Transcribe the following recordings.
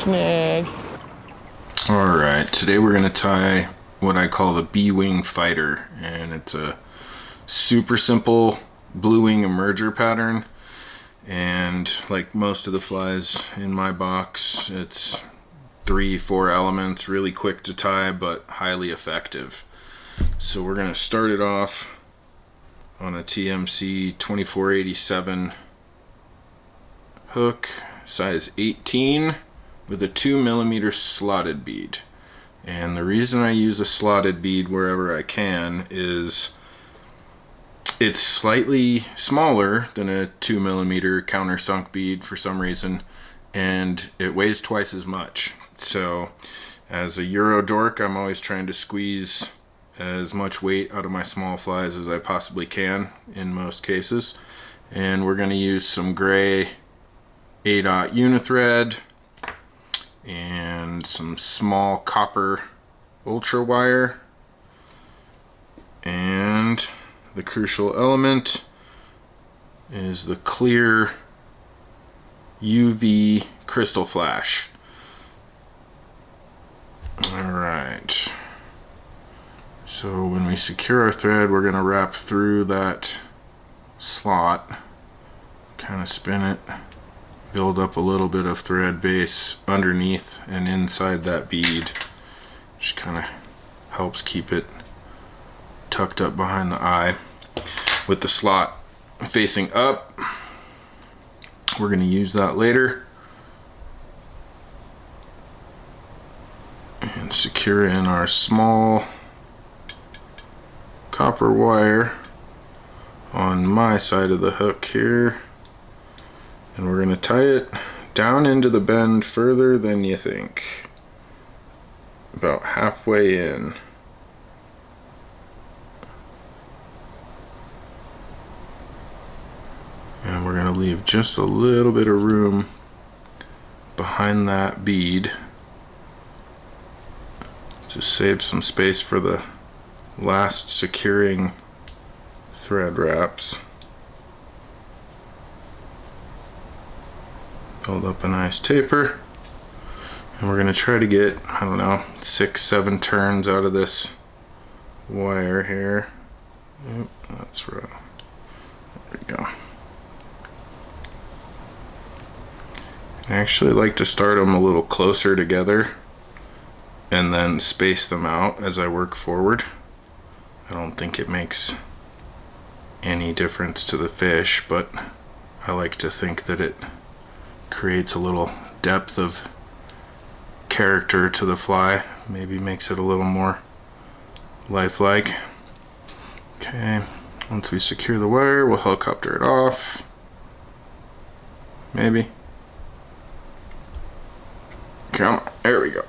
snag. Alright, today we're going to tie what I call the B-wing fighter, and it's a super simple blue wing emerger pattern, and like most of the flies in my box, it's 3-4 elements, really quick to tie but highly effective. So we're going to start it off on a TMC 2487 hook, size 18, with a 2mm slotted bead. And the reason I use a slotted bead wherever I can is it's slightly smaller than a 2mm countersunk bead for some reason, and it weighs twice as much. So as a Euro dork, I'm always trying to squeeze as much weight out of my small flies as I possibly can in most cases. And we're going to use some gray A-dot unithread and some small copper ultra wire, and the crucial element is the clear UV crystal flash. Alright, so when we secure our thread, we're going to wrap through that slot, kind of spin it, build up a little bit of thread base underneath and inside that bead, which kind of helps keep it tucked up behind the eye. With the slot facing up, we're going to use that later, and secure in our small copper wire on my side of the hook here. And we're going to tie it down into the bend further than you think. About halfway in. And we're going to leave just a little bit of room behind that bead to save some space for the last securing thread wraps. Build up a nice taper, and we're going to try to get, I don't know, 6-7 turns out of this wire here. Yep, that's right. There we go. I actually like to start them a little closer together and then space them out as I work forward. I don't think it makes any difference to the fish, but I like to think that it creates a little depth of character to the fly, maybe makes it a little more lifelike. Okay, once we secure the wire, we'll helicopter it off, maybe. Come on, there we go.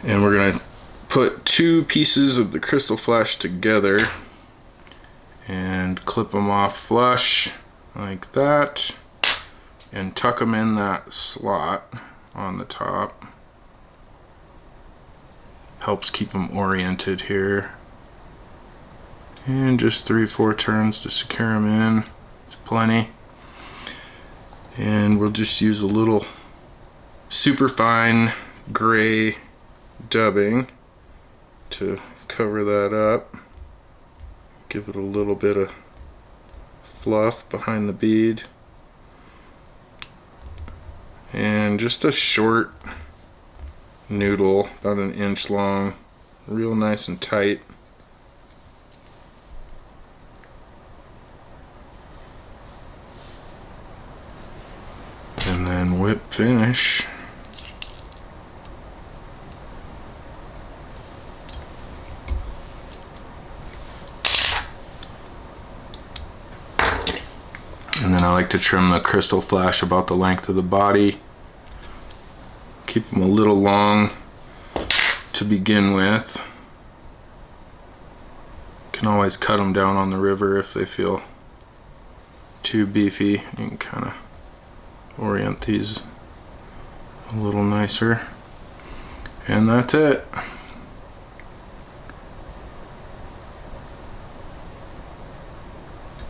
And we're gonna put 2 pieces of the crystal flash together and clip them off flush like that, and tuck them in that slot on the top. Helps keep them oriented here. And just 3-4 turns to secure them in. It's plenty. And we'll just use a little super fine gray dubbing to cover that up. Give it a little bit of fluff behind the bead. And just a short noodle, about 1 inch long, real nice and tight. And then whip finish. And then I like to trim the crystal flash about the length of the body. Keep them a little long to begin with. Can always cut them down on the river if they feel too beefy. You can kind of orient these a little nicer. And that's it.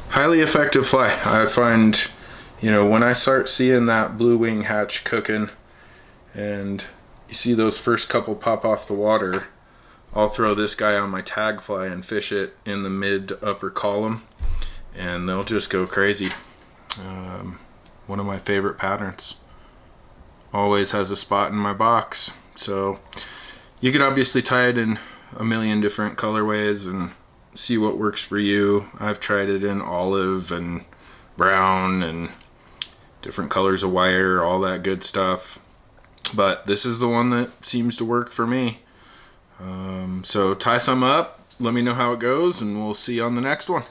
Highly effective fly. I find, you know, when I start seeing that blue wing hatch cooking, And you see those first couple pop off the water, I'll throw this guy on my tag fly and fish it in the mid to upper column, and they'll just go crazy. One of my favorite patterns. Always has a spot in my box. So you could obviously tie it in a million different colorways and see what works for you. I've tried it in olive and brown and different colors of wire, all that good stuff. But this is the one that seems to work for me. So tie some up, let me know how it goes, and we'll see you on the next one.